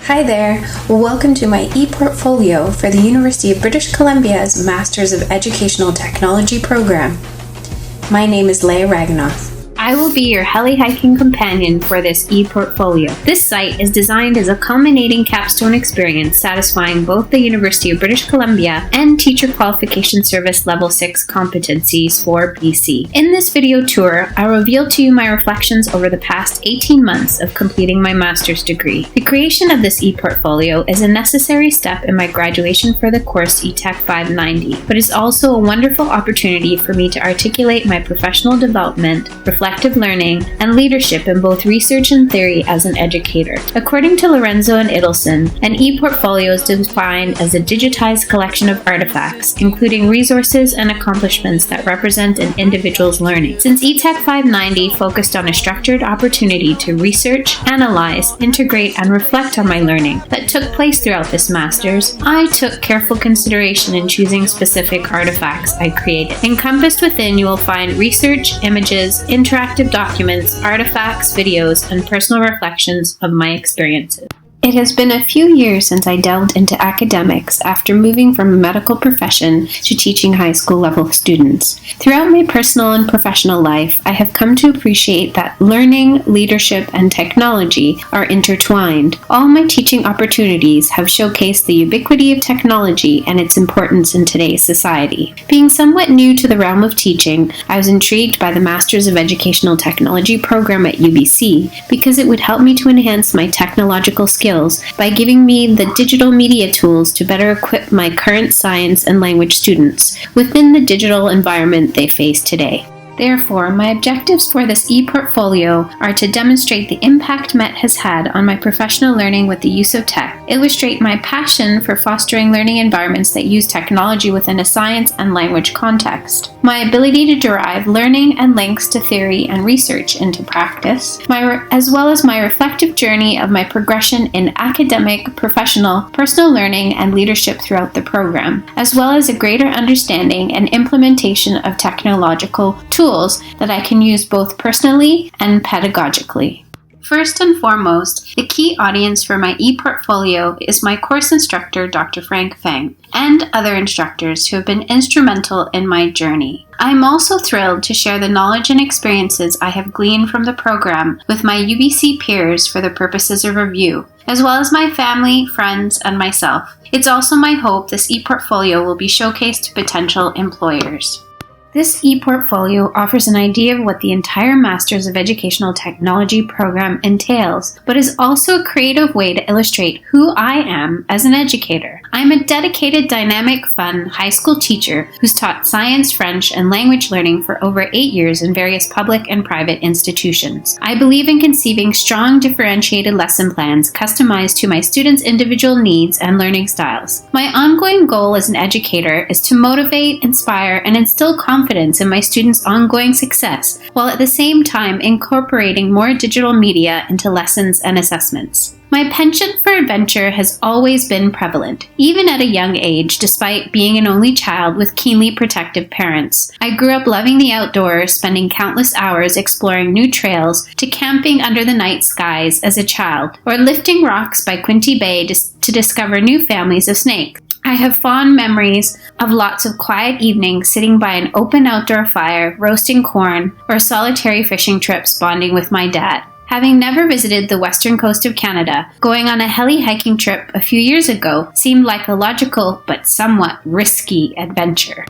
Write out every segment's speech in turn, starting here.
Hi there, welcome to my e-portfolio for the University of British Columbia's Masters of Educational Technology program. My name is LRaghunath. I will be your heli hiking companion for this e-portfolio. This site is designed as a culminating capstone experience satisfying both the University of British Columbia and Teacher Qualification Service Level 6 competencies for BC. In this video tour, I'll reveal to you my reflections over the past 18 months of completing my master's degree. The creation of this e-portfolio is a necessary step in my graduation for the course ETech 590, but is also a wonderful opportunity for me to articulate my professional development, reflective learning, and leadership in both research and theory as an educator. According to Lorenzo and Idelson, an e-portfolio is defined as a digitized collection of artifacts, including resources and accomplishments that represent an individual's learning. Since ETech 590 focused on a structured opportunity to research, analyze, integrate, and reflect on my learning that took place throughout this master's, I took careful consideration in choosing specific artifacts I created. Encompassed within, you will find research, images, interactive documents, artifacts, videos, and personal reflections of my experiences. It has been a few years since I delved into academics after moving from a medical profession to teaching high school level students. Throughout my personal and professional life, I have come to appreciate that learning, leadership, and technology are intertwined. All my teaching opportunities have showcased the ubiquity of technology and its importance in today's society. Being somewhat new to the realm of teaching, I was intrigued by the Masters of Educational Technology program at UBC because it would help me to enhance my technological skills by giving me the digital media tools to better equip my current science and language students within the digital environment they face today. Therefore, my objectives for this e-portfolio are to demonstrate the impact MET has had on my professional learning with the use of tech, illustrate my passion for fostering learning environments that use technology within a science and language context, my ability to derive learning and links to theory and research into practice, as well as my reflective journey of my progression in academic, professional, personal learning, and leadership throughout the program, as well as a greater understanding and implementation of technological tools that I can use both personally and pedagogically. First and foremost, the key audience for my e-portfolio is my course instructor, Dr. Frank Fang, and other instructors who have been instrumental in my journey. I'm also thrilled to share the knowledge and experiences I have gleaned from the program with my UBC peers for the purposes of review, as well as my family, friends, and myself. It's also my hope this e-portfolio will be showcased to potential employers. This e-portfolio offers an idea of what the entire Masters of Educational Technology program entails, but is also a creative way to illustrate who I am as an educator. I'm a dedicated, dynamic, fun high school teacher who's taught science, French, and language learning for over 8 years in various public and private institutions. I believe in conceiving strong, differentiated lesson plans customized to my students' individual needs and learning styles. My ongoing goal as an educator is to motivate, inspire, and instill confidence in my students' ongoing success, while at the same time incorporating more digital media into lessons and assessments. My penchant for adventure has always been prevalent, even at a young age, despite being an only child with keenly protective parents. I grew up loving the outdoors, spending countless hours exploring new trails, to camping under the night skies as a child, or lifting rocks by Quinte Bay to discover new families of snakes. I have fond memories of lots of quiet evenings sitting by an open outdoor fire, roasting corn, or solitary fishing trips bonding with my dad. Having never visited the western coast of Canada, going on a heli hiking trip a few years ago seemed like a logical but somewhat risky adventure.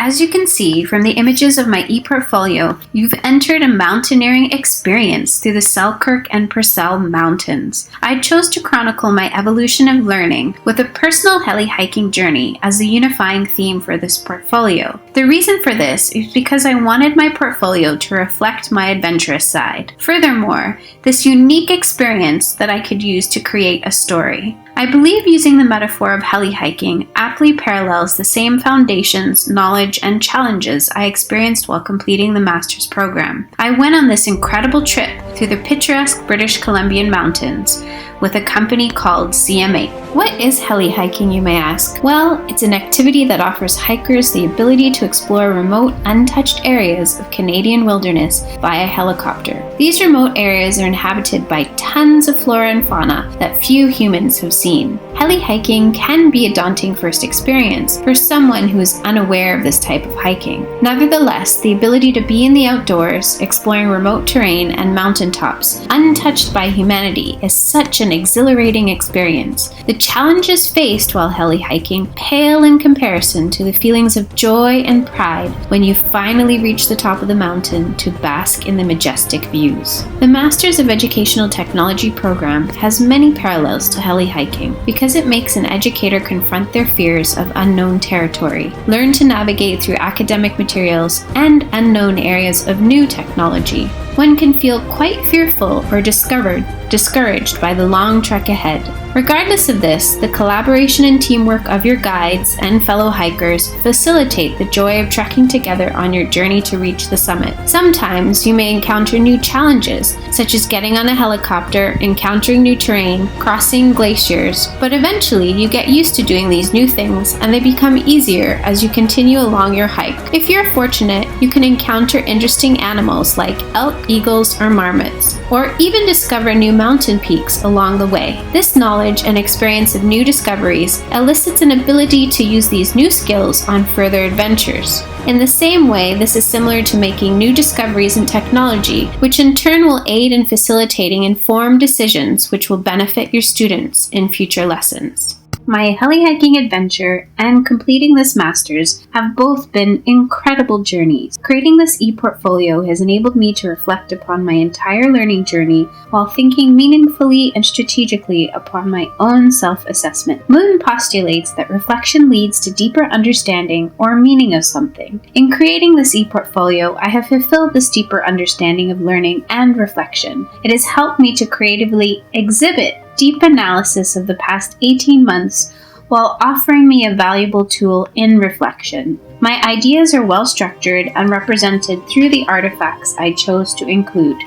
As you can see from the images of my e-portfolio, you've entered a mountaineering experience through the Selkirk and Purcell Mountains. I chose to chronicle my evolution of learning with a personal heli hiking journey as the unifying theme for this portfolio. The reason for this is because I wanted my portfolio to reflect my adventurous side. Furthermore, this unique experience that I could use to create a story. I believe using the metaphor of heli hiking aptly parallels the same foundations, knowledge, and challenges I experienced while completing the master's program. I went on this incredible trip through the picturesque British Columbian mountains with a company called CMA. What is heli hiking, you may ask? Well, it's an activity that offers hikers the ability to explore remote, untouched areas of Canadian wilderness via helicopter. These remote areas are inhabited by tons of flora and fauna that few humans have seen. Heli hiking can be a daunting first experience for someone who is unaware of this type of hiking. Nevertheless, the ability to be in the outdoors, exploring remote terrain and mountaintops, untouched by humanity, is such an exhilarating experience. The challenges faced while heli hiking pale in comparison to the feelings of joy and pride when you finally reach the top of the mountain to bask in the majestic views. The Masters of Educational Technology program has many parallels to heli hiking because it makes an educator confront their fears of unknown territory, learn to navigate through academic materials and unknown areas of new technology. One can feel quite fearful or discouraged by the long trek ahead. Regardless of this, the collaboration and teamwork of your guides and fellow hikers facilitate the joy of trekking together on your journey to reach the summit. Sometimes you may encounter new challenges, such as getting on a helicopter, encountering new terrain, crossing glaciers, but eventually you get used to doing these new things and they become easier as you continue along your hike. If you're fortunate, you can encounter interesting animals like elk, eagles, or marmots, or even discover new mountain peaks along the way. This knowledge and experience of new discoveries elicits an ability to use these new skills on further adventures. In the same way, this is similar to making new discoveries in technology, which in turn will aid in facilitating informed decisions which will benefit your students in future lessons. My heli hiking adventure and completing this master's have both been incredible journeys. Creating this e-portfolio has enabled me to reflect upon my entire learning journey while thinking meaningfully and strategically upon my own self-assessment. Moon postulates that reflection leads to deeper understanding or meaning of something. In creating this e-portfolio, I have fulfilled this deeper understanding of learning and reflection. It has helped me to creatively exhibit deep analysis of the past 18 months while offering me a valuable tool in reflection. My ideas are well structured and represented through the artifacts I chose to include.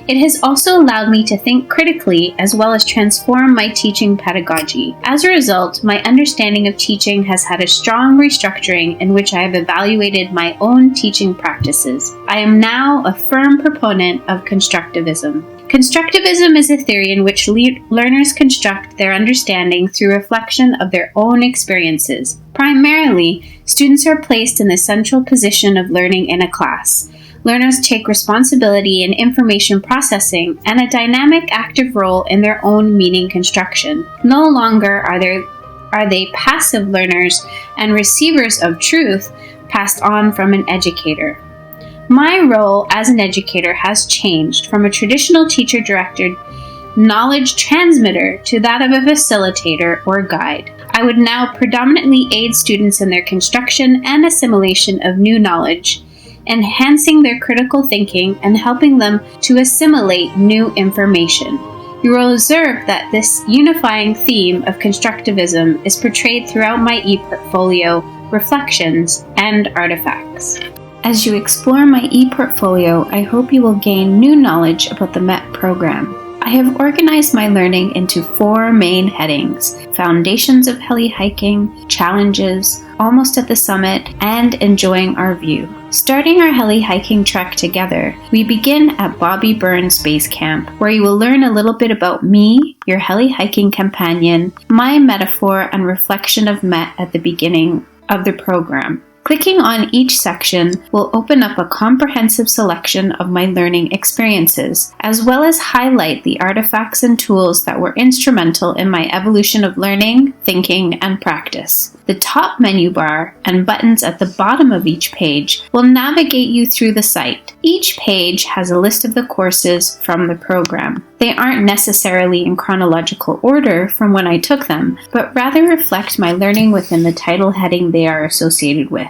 It has also allowed me to think critically as well as transform my teaching pedagogy. As a result, my understanding of teaching has had a strong restructuring in which I have evaluated my own teaching practices. I am now a firm proponent of constructivism. Constructivism is a theory in which learners construct their understanding through reflection of their own experiences. Primarily, students are placed in the central position of learning in a class. Learners take responsibility in information processing and a dynamic, active role in their own meaning construction. No longer are they passive learners and receivers of truth passed on from an educator. My role as an educator has changed from a traditional teacher-directed knowledge transmitter to that of a facilitator or guide. I would now predominantly aid students in their construction and assimilation of new knowledge, enhancing their critical thinking and helping them to assimilate new information. You will observe that this unifying theme of constructivism is portrayed throughout my e-portfolio, reflections, and artifacts. As you explore my e-portfolio, I hope you will gain new knowledge about the MET program. I have organized my learning into 4 main headings: Foundations of Heli Hiking, Challenges, Almost at the Summit, and Enjoying Our View. Starting our heli hiking trek together, we begin at Bobby Burns Base Camp, where you will learn a little bit about me, your heli hiking companion, my metaphor and reflection of MET at the beginning of the program. Clicking on each section will open up a comprehensive selection of my learning experiences, as well as highlight the artifacts and tools that were instrumental in my evolution of learning, thinking, and practice. The top menu bar and buttons at the bottom of each page will navigate you through the site. Each page has a list of the courses from the program. They aren't necessarily in chronological order from when I took them, but rather reflect my learning within the title heading they are associated with.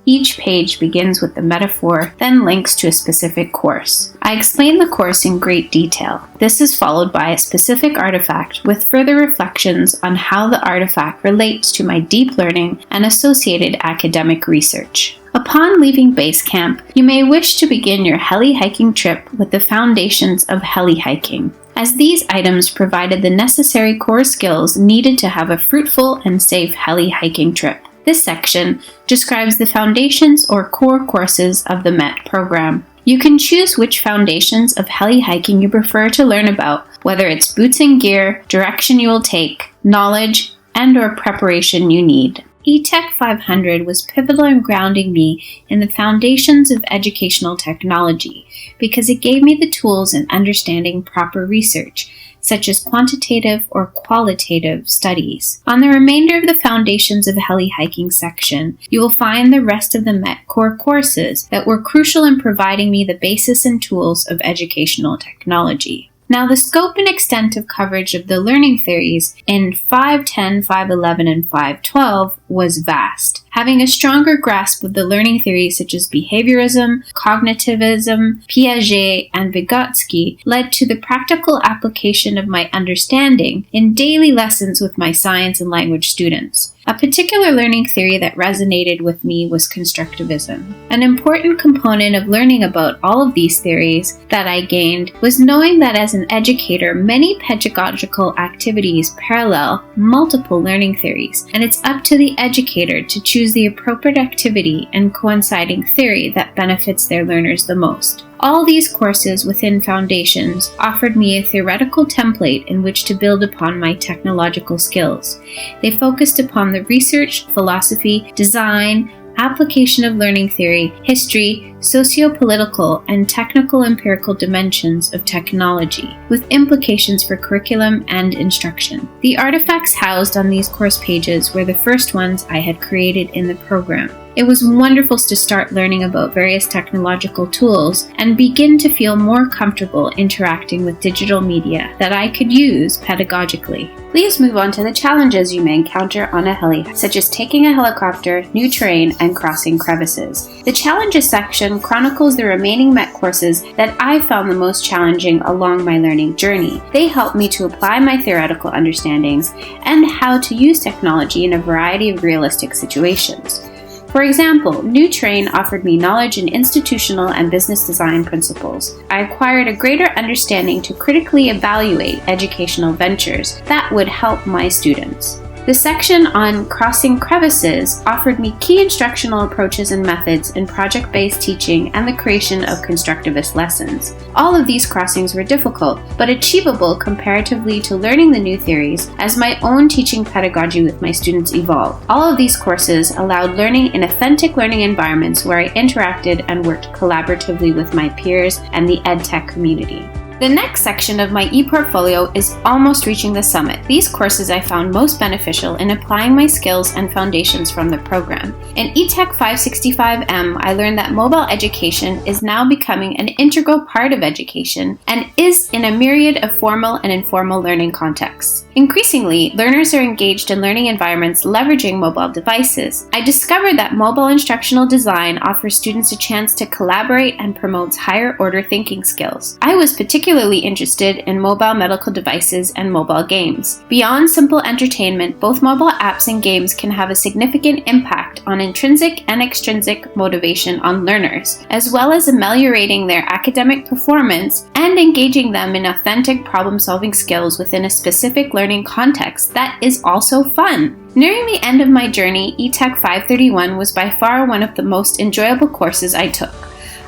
Each page begins with the metaphor, then links to a specific course. I explain the course in great detail. This is followed by a specific artifact with further reflections on how the artifact relates to my deep learning and associated academic research. Upon leaving base camp, you may wish to begin your heli hiking trip with the foundations of heli hiking, as these items provided the necessary core skills needed to have a fruitful and safe heli hiking trip. This section describes the foundations or core courses of the MET program. You can choose which foundations of heli hiking you prefer to learn about, whether it's boots and gear, direction you will take, knowledge, and/or preparation you need. eTech 500 was pivotal in grounding me in the foundations of educational technology because it gave me the tools in understanding proper research, such as quantitative or qualitative studies. On the remainder of the Foundations of Heli Hiking section, you will find the rest of the MET core courses that were crucial in providing me the basis and tools of educational technology. Now, the scope and extent of coverage of the learning theories in 510, 511, and 512 was vast. Having a stronger grasp of the learning theories such as behaviorism, cognitivism, Piaget, and Vygotsky led to the practical application of my understanding in daily lessons with my science and language students. A particular learning theory that resonated with me was constructivism. An important component of learning about all of these theories that I gained was knowing that as an educator, many pedagogical activities parallel multiple learning theories, and it's up to the educator to choose the appropriate activity and coinciding theory that benefits their learners the most. All these courses within Foundations offered me a theoretical template in which to build upon my technological skills. They focused upon the research, philosophy, design, application of learning theory, history, socio-political, and technical empirical dimensions of technology, with implications for curriculum and instruction. The artifacts housed on these course pages were the first ones I had created in the program. It was wonderful to start learning about various technological tools and begin to feel more comfortable interacting with digital media that I could use pedagogically. Please move on to the challenges you may encounter on a heli, such as taking a helicopter, new terrain, and crossing crevices. The challenges section chronicles the remaining MET courses that I found the most challenging along my learning journey. They helped me to apply my theoretical understandings and how to use technology in a variety of realistic situations. For example, New Terrain offered me knowledge in institutional and business design principles. I acquired a greater understanding to critically evaluate educational ventures that would help my students. The section on crossing crevices offered me key instructional approaches and methods in project-based teaching and the creation of constructivist lessons. All of these crossings were difficult, but achievable comparatively to learning the new theories as my own teaching pedagogy with my students evolved. All of these courses allowed learning in authentic learning environments where I interacted and worked collaboratively with my peers and the EdTech community. The next section of my ePortfolio is almost reaching the summit. These courses I found most beneficial in applying my skills and foundations from the program. In eTech 565M, I learned that mobile education is now becoming an integral part of education and is in a myriad of formal and informal learning contexts. Increasingly, learners are engaged in learning environments leveraging mobile devices. I discovered that mobile instructional design offers students a chance to collaborate and promotes higher order thinking skills. I was particularly interested in mobile medical devices and mobile games. Beyond simple entertainment, both mobile apps and games can have a significant impact on intrinsic and extrinsic motivation on learners, as well as ameliorating their academic performance and engaging them in authentic problem-solving skills within a specific learning context that is also fun. Nearing the end of my journey, eTech 531 was by far one of the most enjoyable courses I took.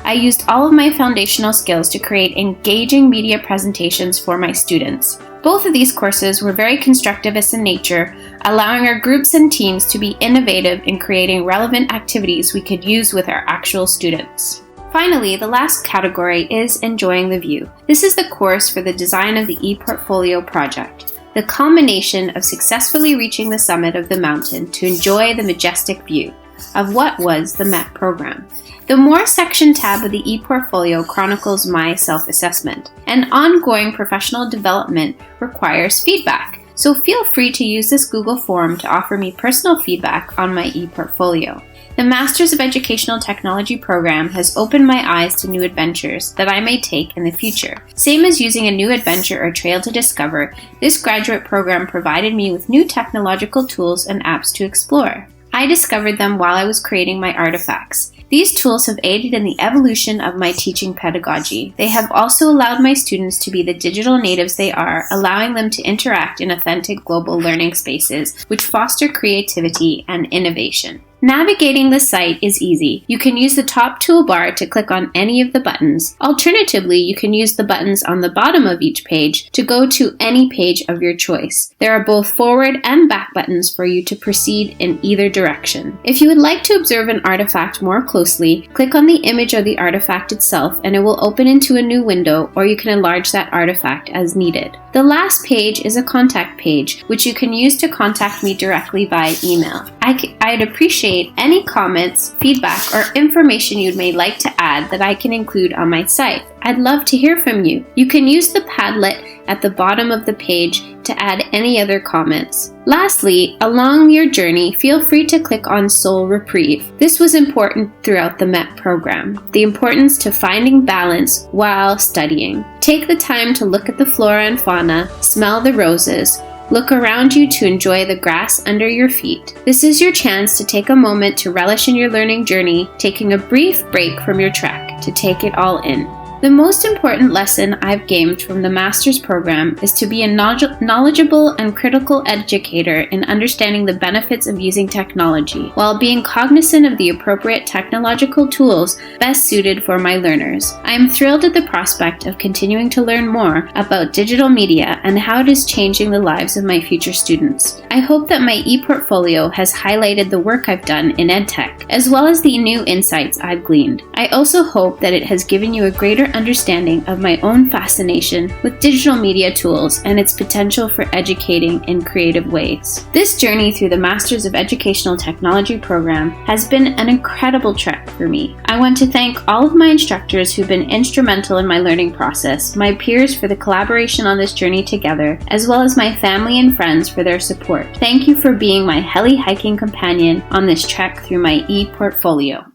I used all of my foundational skills to create engaging media presentations for my students. Both of these courses were very constructivist in nature, allowing our groups and teams to be innovative in creating relevant activities we could use with our actual students. Finally, the last category is Enjoying the View. This is the course for the design of the ePortfolio project, the culmination of successfully reaching the summit of the mountain to enjoy the majestic view of what was the MET program. The More section tab of the ePortfolio chronicles my self-assessment. And ongoing professional development requires feedback, so feel free to use this Google form to offer me personal feedback on my ePortfolio. The Masters of Educational Technology program has opened my eyes to new adventures that I may take in the future. Same as using a new adventure or trail to discover, this graduate program provided me with new technological tools and apps to explore. I discovered them while I was creating my artifacts. These tools have aided in the evolution of my teaching pedagogy. They have also allowed my students to be the digital natives they are, allowing them to interact in authentic global learning spaces, which foster creativity and innovation. Navigating the site is easy. You can use the top toolbar to click on any of the buttons. Alternatively, you can use the buttons on the bottom of each page to go to any page of your choice. There are both forward and back buttons for you to proceed in either direction. If you would like to observe an artifact more closely, click on the image of the artifact itself and it will open into a new window, or you can enlarge that artifact as needed. The last page is a contact page, which you can use to contact me directly via email. I'd appreciate any comments, feedback, or information you may like to add that I can include on my site. I'd love to hear from you. You can use the Padlet at the bottom of the page to add any other comments. Lastly, along your journey, feel free to click on Soul Reprieve. This was important throughout the MET program, the importance to finding balance while studying. Take the time to look at the flora and fauna, smell the roses, look around you to enjoy the grass under your feet. This is your chance to take a moment to relish in your learning journey, taking a brief break from your trek to take it all in. The most important lesson I've gained from the master's program is to be a knowledgeable and critical educator in understanding the benefits of using technology, while being cognizant of the appropriate technological tools best suited for my learners. I am thrilled at the prospect of continuing to learn more about digital media and how it is changing the lives of my future students. I hope that my e-portfolio has highlighted the work I've done in EdTech, as well as the new insights I've gleaned. I also hope that it has given you a greater understanding of my own fascination with digital media tools and its potential for educating in creative ways. This journey through the Masters of Educational Technology program has been an incredible trek for me. I want to thank all of my instructors who've been instrumental in my learning process, my peers for the collaboration on this journey together, as well as my family and friends for their support. Thank you for being my heli hiking companion on this trek through my e-portfolio.